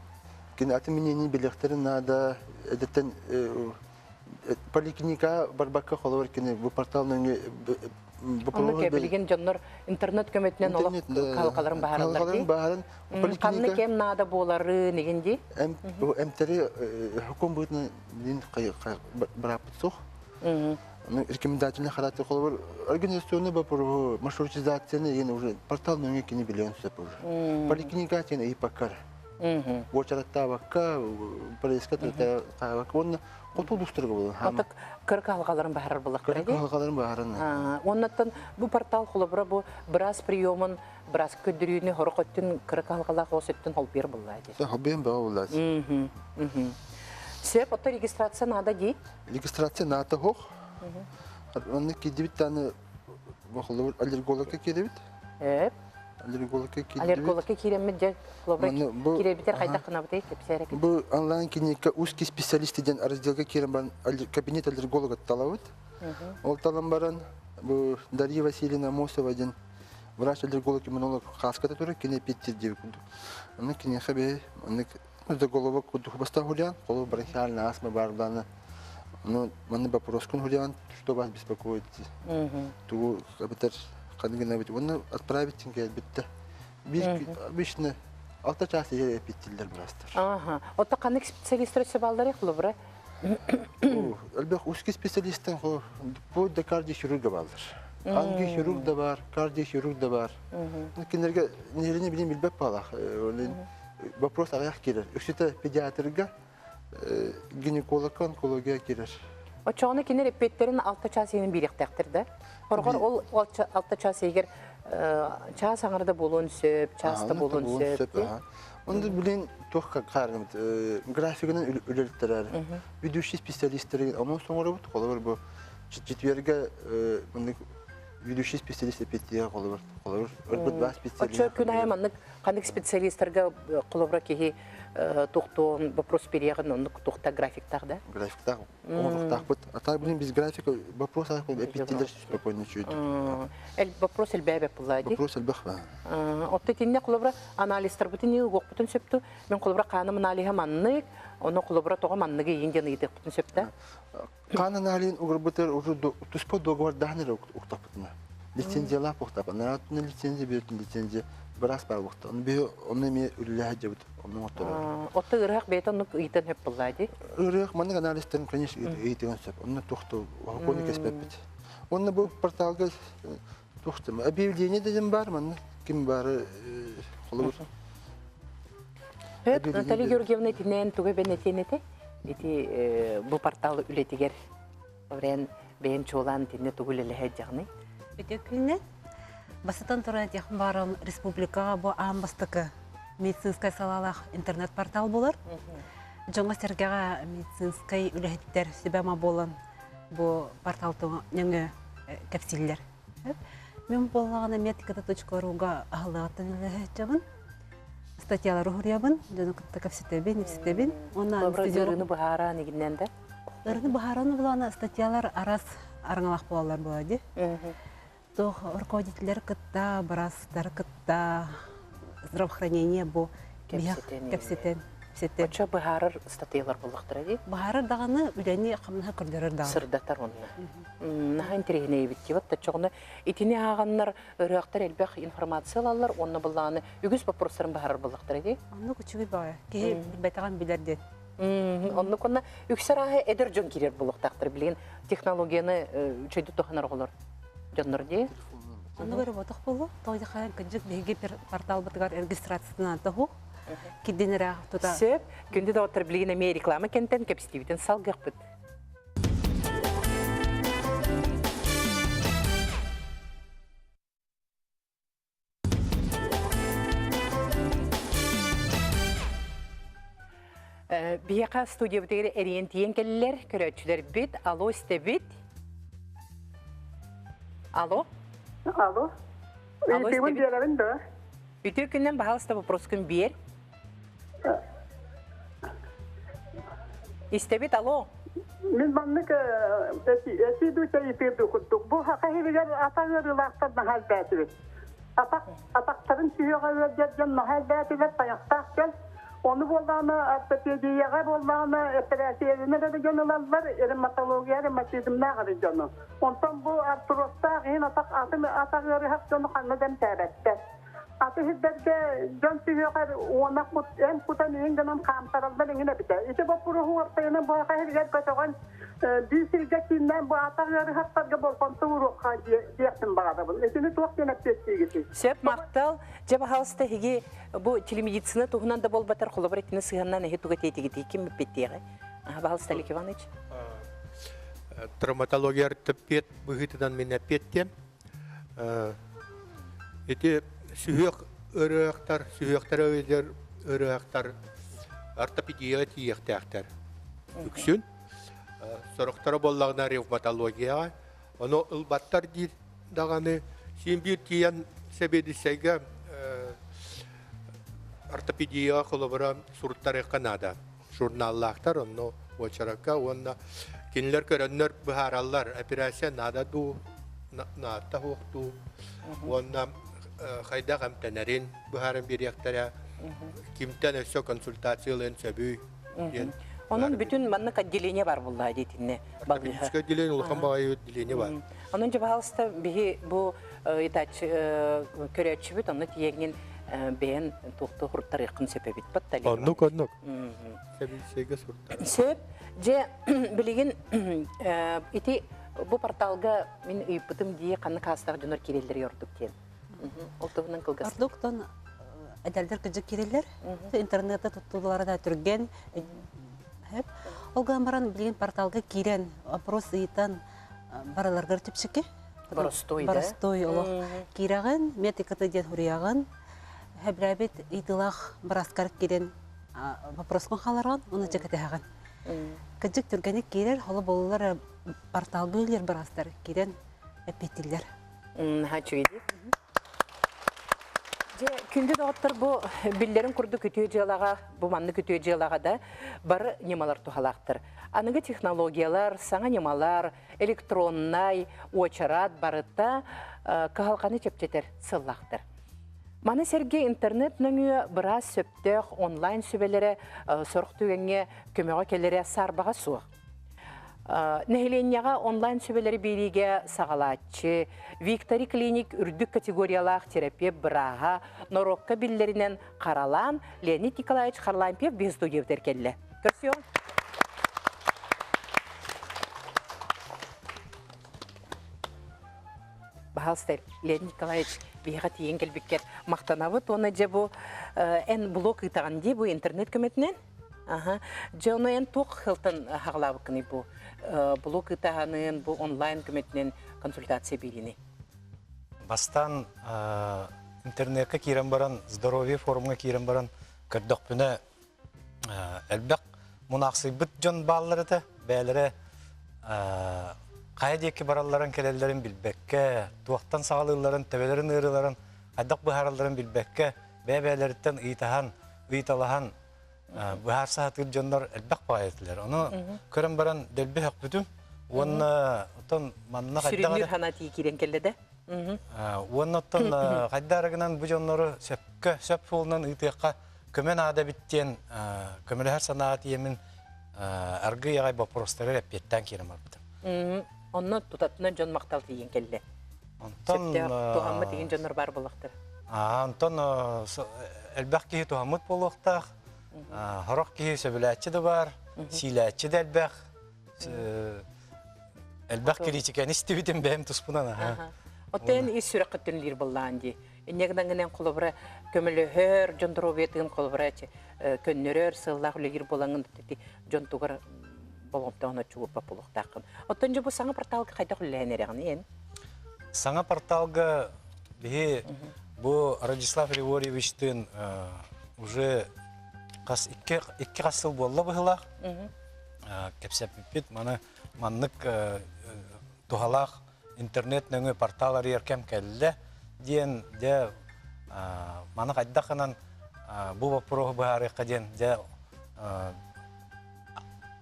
аты менені белектерін нада, әдеттен поликлиника барбаққа қолы бар кені бұл порталның Оны кәбілген жонлар интернет көметінен олық қалқаларын бағаралар дей? Қанны кем нада болары негенде? Әмтері хүкім бұйтын дейін бірапыт соқ. Рекомендательный характер холбар организационный вопрос, маршрутизация, уже портал но не билион уже. Поликлиника и покар. Очередта вака, проискать он коту дустыргы. Атак кыркалгаларын бахар булак. Кыркалгаларын бахарын. Оннан бу портал холбара бу брас приемын, брас көдүрүүнү хорокоттун кыркалгалак осеттен холбер буллайды. Холбер буллайды. Сеп ото регистрация надо ди? Регистрация надо хох. Он кидивит таны бахлы аллерголога кидивит. Аллерголога кидивит. Аллерголога киремет же холбар киребитер кайта кынабыты кепсерек. Бу онлайн клиника узкий специалист ден разделга кирем кабинет аллерголога талабыт. Ол талам баран бу Дарья Васильевна Мосова ден врач-аллерголог иммунолог хаската туры кине петтир деп күндү. Аны кине хабе, аны за голову куду баста гулян, голову бронхиальная астма бардана. Ну, мне вопрос кун гулян, что вас беспокоит? Ту капитар кадыгына бит, оны отправить тинге битте. Обычно 6 час я петтилдер брастыр. Ага. Отта кандай специалисттер балдары кылыбыра? Албек узкий специалисттен по до кардиохирурга балдар. Ангиохирург да бар, кардиохирург да бар. Кинерге нерени билим билбеп балах. Вопрос аяқ келер. Өксеті педиатрға, гинеколог, онкология келер. Очоғыны кенер эппеттерін 6 час енін беректәқтір да? Орғыр ол 6 час егер час аңырда болуын сөп, часты болуын сөп. Онды білен тоққа қарғымд. Графигінің үлеліктер әрі. Ведущий специалисттері, оның соңыры бұд, қолы бар бұл. Четверге ведущий специалист эппеттеге қолы бар. Очо күн айманнык қандық специалисттарға қолыбыра кеге тоқтуын вопрос береғін онық тоқта графиктақ да? Графиктақ, оңықтақ бұд. Атар білін біз графика вопрос аяқ эппеттелер спокойно чүйді. Вопрос әлбәбі бұлайды? Вопрос әлбәқ ба. Отты тенне қолыбыра анализтар бұтын ең оқ бұтын сөпті. Мен қолыбыра қаным аналиға маннык, оны қолыбыра тоға манныға еңген үйдек бұтын сөпті. Қан аналиын ұғыр бұтыр, тұспа доғыр дағыныр ұқтақ бұтына. Лицензиялар бұқтап, нарратыны лицензия беретін лицензия біраз бар бұқты. Оны ме үліләғі жабыд, оның оттыры. Отты ұрық бейті оның үйден өп бұлайды? Ұрық, мәнің аналистерін, конечно, үйден сөп. Оны тұқты, оғықоны кеспеп біт. Оны бұл порталға тұқты. Объявление деден бар, мәнің кім бары қолы бұр. Наталья Георгиевна тінен түгі бән етенеті? Бұл порталы үлетігер бәйін чолан тінне түгілі жағыны? Өтекіліне басытан тұран текін барым республикаға бұл амбастықы медицинскай салалақ интернет-портал болар. Жоңға сергеға медицинскай үліхеттер сөбәма болын бұл порталтың нөңі кәпсілдер. Мен болағына медиката.руға ағылығаттан үліхет жағын. Статьялары ғұрябын, жөні күтті кәпсетебін, нефсетебін. Үріні бұхара негінен де? Үріні бұхараны бұлағына статьялар арас арыңалақ болалар болады. Тох руководителер кытта, барастар кытта, здравоохранение бу кепсетен. Оча бұхарыр статьялар болықтыр әде? Бұхарыр дағаны үләне қамынаға күрдерір дағаны. Сырдатар онына. Наға интерегіне ебітке бәтті чоғыны. Етіне ағанлар үріқтар әлбәқ информациялалар, оны бұлағаны үгіз бапростарын бұхарыр болықтыр әде? Оны күчігі бағы, кейі білбәйтіған білерден. Оны көнна үксар ағы әдір жон керер болықтақтыр білген технологияны үшейді тоқынар олар. Жоннар де? Оны көріп отық болу, тоғыды қайын күнжік бейге бір портал бұтығар регистрациясынан тұғу. Кедденері ағы тұта. Сөп, күнді да отыр білген әме реклама кенттен кәпістевітен салғық бұд. Бияқа студия бұтығыры әрейін тиен келілер, көрәтшілер біт, ало істе біт. Алло? Алло. Алло, істе Үтір күннен бағалысты вопрос күн бер. Истебет, алло. Мен маннык әсі дүйті еперді күттік. Бұл хақайбегер атағыр ұлақтар нахал бәтібет. Атақтарын сүйеға өрдерден нахал бәтібет, таяқтақ кел. Onu bolağına, ортопедияға bolağına, операцияларына да жөнелалар, ревматология, ревматизмна ғады жөні. Онтан бұл артростақ, ең атақ өрі хақ жөні қанмадан тәрәтті. hidderge jon tüyöker ona kut en kutan ingenen kamtaraldan ingene bite. İşte bu puru ortayına bu kahirge kotogan düzülge kinden bu atarları hattarga bolkan tuğru diyektin bağda bunu. Esini tuğak denep testiği. Söp Maktal, ceba halsta higi bu telemedicina tuğunan da bol batar kolaboratini sığandan ehi tuğat etigiti kim bittiği. Halsta Alik Ivанович. Травматология тепет быгытынан менә петтем. Эти сүйек өрөктөр өйдер өрөктөр ортопедия тиектәктер. Үксүн. Сороктор боллагына ревматология. Аны ылбаттар ди даганы симбир тиян себедисеге ортопедия колобора сурттары Канада. Журналлактар аны очарака онна кинлер көрөннөр бахараллар операция надо ду ната хокту онна хайда гамтанарин бахарын беректер кимтен өсө консультацияларын сөбүй. Onun bütün manlık отделение var bullahi deytinne. Ортопедическое отделение улхан багай отделение бар. Onun cevabı bihi bu itaç köröçü bit onu tiyegin beğen tohtu hurtlar yakın sepebit battali. Onluk. Sebisege surtlar. Söp je bilgin iti bu portalga min ipıtım diye kanı kastar dönür kirelleri yorduk diye. Oltuğunun kılgası. Ардуктан әдәлдер кыжык кирелер. Интернетте туттулары да түрген. Хеп. Олган баран билген порталга кирен вопрос ыйтан бараларга типсеке. Барастой олох. Кираган метикаты ден хурияган. Хәбрәбет итылах бараскар кирен вопроскон халарган, уны жекетеган. Кыжык түргәне кирер, холы болулар порталга үйлер барастар кирен эпетиллер. Хачуйди. Күнді доғыттыр бұ білдерін күрді күтіе жылаға, бұ манны күтіе жылаға да бары немалар тухалақтыр. Анығы технологиялар, саңа немалар, электроннай, очарат барытта кағалқаны чепчетер сыллақтыр. Маны серге интернет нөңі біраз сөптеқ онлайн сөбелері сұрық түгенге көмеға келері сарбаға суық. Нәхиленияға онлайн сөбелері береге сағалатчы, Виктори клиник үрдік категориялақ терапия бұраға, норокка білдерінен қаралан Леонид Николаевич Харлампев безду евдер келі. Көрсең? Бағалыстар, Леонид Николаевич бейға тиен келбеккер мақтанабыт, оны же бұл ән блок ұйтаған де бұл интернет көметінен? Жоны ән тоқ қылтын хағылабы күні бұл блок ұйтағанын, бұл онлайн көметінен консультация беріне. Бастан интернетке кирен баран, здоровье форумға кирен баран, көрдіқ бүні әлбәқ мұнақсы бұт жон баллары бәлері қайдекі бараларын келелерін білбәкке, туақтан сағалыларын, төбелерін ұрыларын, қайдақ бұхараларын білбәкке, бәлеріттен ұйтаған, ұйталаған бұхар сағатыр жондар әлбәқ бағайетілер. Оны көрін баран дәлбі әқ бүтім, оны ұтын манына қайдақ... Сүрінер ханаты кирен келді? Оны ұттын қайдарығынан бұ жонлары сөп фолынан ұйтыққа көмен ада біттен, көмелі әр санағат емін әргі яғай бапырыстары әппеттен керім арбыды. Оны тұтатына жон мақтал деген келді. Сөпте туғамы деген жонлар бар болықтыр. Онтан әлбәқ кейі туғамыт болуқтақ, Хорақ кейі сөбіләтші де бар, силәтші де әлбәқ. Әлбәқ керейчікен істі бітім бәйім тұспынан. Оттен ес сүрі қыттынлер болған де. Негден гінен қолыбыры көмілі хөр, жон дұробетін қолыбыры көннерер, сыллақ үлегер болаңын жон тұғыр болғымта оны чуып болуқтақын. Оттен же бұл саңа порталғы қайда құлләйінеріғын ең? Саңа порталғы бұл Радислав Григорьевичтің уже iki qasıl bolla бұғылақ. Кәпсәп біппет, маннық тұғалақ интернет нөңі порталары еркем кәлді. Ден, де, маны қайдақынан бұл вопроғы бұғары қаден, де,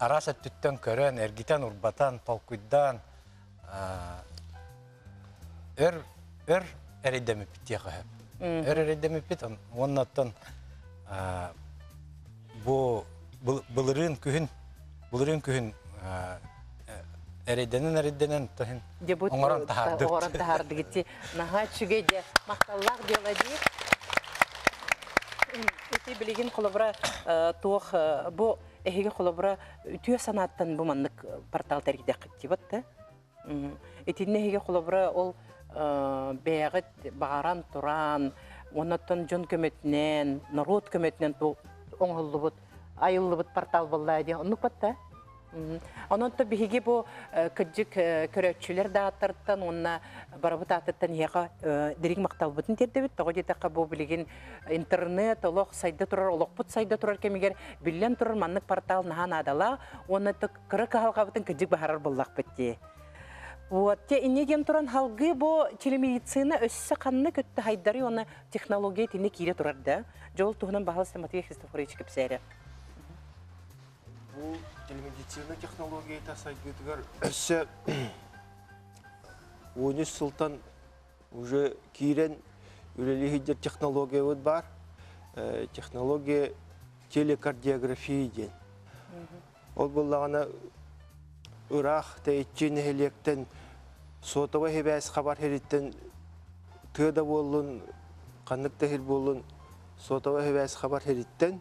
арас әттіттен көрін, әргітен ұрбатан, толкуйдан, өр әрейдемі бітте қағып. Өр әрейдемі бітте, оның аттан бұлырын күхін әрейденен тұхын оңыран тахарды. Оңыран тахарды кетті. Наға чүге де мақталлақ дела дейік. Ти билеген холобра туох бу эһиге холобра үтүө санааттан бу маннык портал тәргидә кыттыбытты. Этинне эһиге холобра ол бәгыт багаран туран, оннан жон көмөтнен, народ көмөтнен оңоллубут, айыллыбыт портал булла ди. Оннук батта. Онон то биһиге бу кыджык көрөчүлөр да аттырттан, онна барабыт аттырттан яга дирик макталбытын тердебит. Того детака бу билеген интернет олох сайда турар, олохпут сайда турар кемигер биллен турар маннык портал нахан адала, онна то кырык халгабытын кыджык бахарар буллак битти. Вот те инеген туран халгы бу телемедицина өссө канны көттү хайдары, оны технология тине кире турар да. Жол туһунан бахалсы Матвей Христофорович кепсәре. Бу телемедицина технология тасайдыгар өссө 13 сылтан уже кирен үлелихидер технология бар. Технология телекардиография ден. Ол буллагана урах тәйтчен электен сотова хебәс хабар хериттен тыда болун каннык тәһир болун сотова хебәс хабар хериттен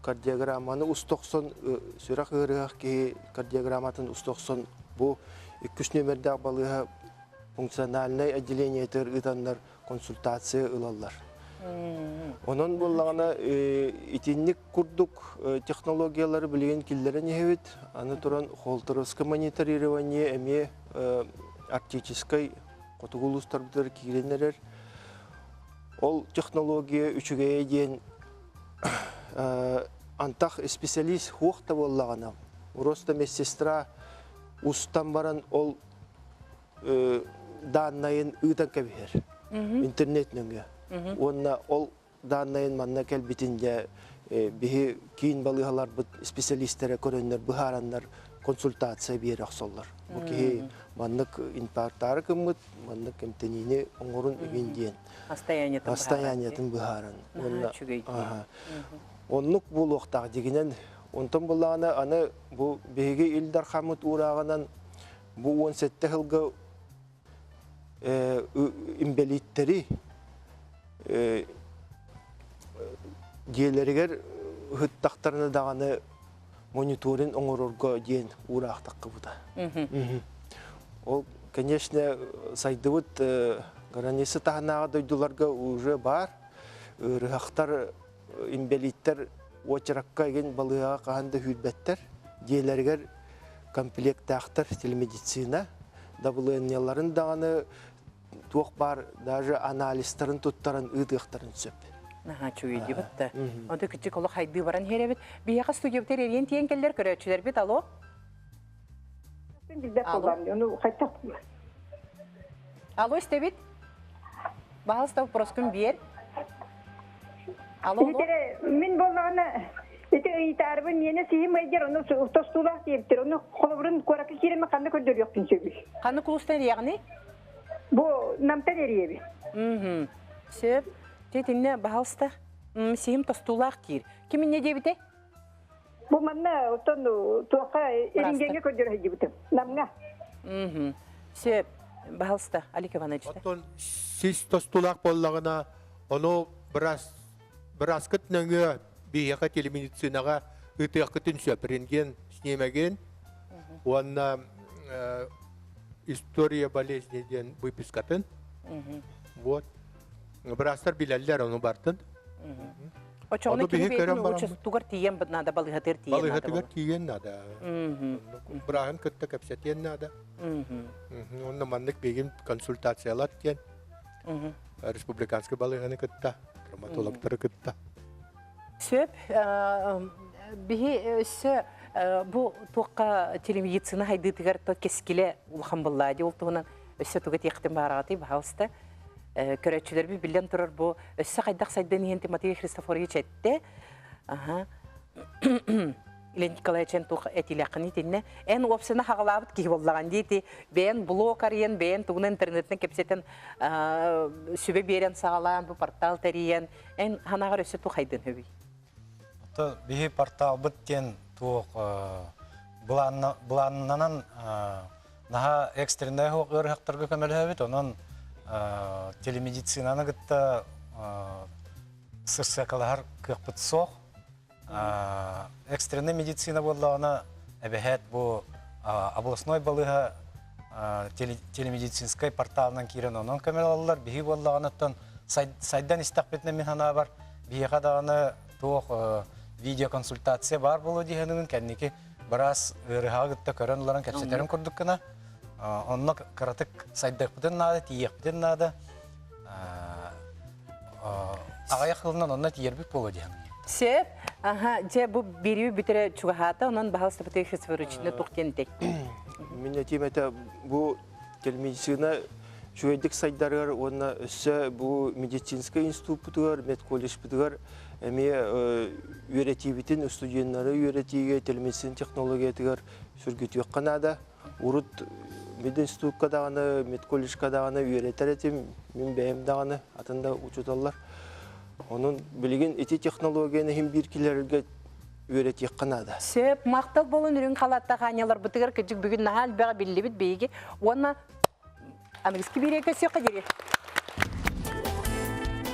кардиограмманы устоксон сүрак ырыгак ки кардиограмматын устоксон бу 2 номердә балыга функциональный отделение тер итаннар консультация ылаллар. Онон буллагана итинник курдук технологиялары билген киллерен ебит. Аны туран холторовское мониторирование эме арктической котугулустар битер киреннер. Ол технология үчүгө ден антах специалист хуакта боллагана. Просто медсестра устан баран ол данныйын ытан кебер. Интернетнеңе. Онна ол данныйын манна келбитинде бихи кийин балыгалар бут специалисттер көрөннөр быхараннар консультация берек соллар. Бу ки маннык инфарктары кымыт, маннык эмтенини оңорун игенден. Состояниятын быхаран. Оннук бул октак дегенен онтон буллагана аны бу беге Илдар Хамут урагынан бу 17 жылга имбелиттери диелеригер хыттактарына даганы мониторинг оңорорго ден урактак кыбыта. Ол, конечно, сайдыбыт граница таханага дойдуларга уже бар. Рыхактар имбелиттер очракка ген балыга каханда хүлбеттер. Диелеригер комплектактар телемедицина даблыняларын даганы туох бар, даже анализтерин туттарын ыдыктарын сөп. Чуйди битте. Онда кичик оло хайды баран херебит. Бияка студия битер ерен тиен келдер көрөчүлөр бит. Алло. Алло, истебит. Баалста вопроскун бер. Алло. Мен болганы итарбын мени сыйым эдер оны тостулак дептир. Оны холобрун коракы киреме кандай көдөр жоктун сөбү. Каны кулустан ягны? Бу намтан эриеби. Сөп. Тетинне баалста сыйым тостулак кир. Кимин не дебите? Бу манна отону туака эрингенге көдөр хедибитим. Намга. Сөп. Баалста Алик Иванович. Отон сиз тостулак боллагына ону біраз кытныңы бияка телемедицинага ытыакытын сөпірінген, снемеген. Онна история болезнеден выпискатын. Вот. Бірастар билелер оны бартын. Очоны кебетин учас тугар тиен надо балыгатыр тиен надо. Балыгатыр тиен надо. Брахын кытта кепсетен надо. Онна мандык бегин консультациялар тиен. Республиканский балыганы кытта. Травматологтары кытта. Сөп, бихи өссө бу туакка телемедицина хайдытыгар то кескиле улхан буллади ултугунан өссө туга тектен барагаты баалста. Көрөчүлөр би билен турар бу өссө кайдак сайдан енти Матвей Христофорович этте. Илен Николаевичен тук этилякны тинне эн опсына хагалабыт ки боллаган дейти. Бен блокарен, бен тугун интернеттен кепсетен сүбө берен сагалан бу портал тариен эн ханагар өссө тук хайдан хөби. То бихи портал биттен тук буланнан наха экстренный хактарга көмөлөбүт, онон телемедицинаны гытта сырсакалар кыппыт соқ. Экстренная медицина боллағына әбәхәт бұл областной балыға телемедицинскай порталынан кирен онын камералар бихи боллағанаттан сайдан истақпетіне мен хана бар. Бихи қадағаны тоқ видеоконсультация бар болу дейгенігін кәннеке біраз ұрыға көрінларын кәпсетерін көрдік кіна. Онына қаратық сайдақпытын нады, тиекпытын нады. Ағая қылынан онына тиербік болу дейгенігін. Сеп, же бұл береу бітірі чуғағаты, онын бағал стратегия сферучіне тоқтен тек. Мен әтем әті бұл телемедицина жүйедік сайдарығар, онына өсі бұл медицинский институт бұтығар, медколледж бұтығар, әме үйретебетін студенттары үйретеге телемедицина технологиятығар сүргеті өққанада. Урут мединститут қадағаны, медколледж қадағаны үйретер әтем, мен бәйім дағаны атында ұчыталар. Onun bilgin eti технологияны hem birkilerge öğretiyek kanada. Sep maqtal bolun ürün qalatta qanyalar bıtıgar küçük bugün nahal bağa billi bit beygi. Ona angiski bir ekesi yok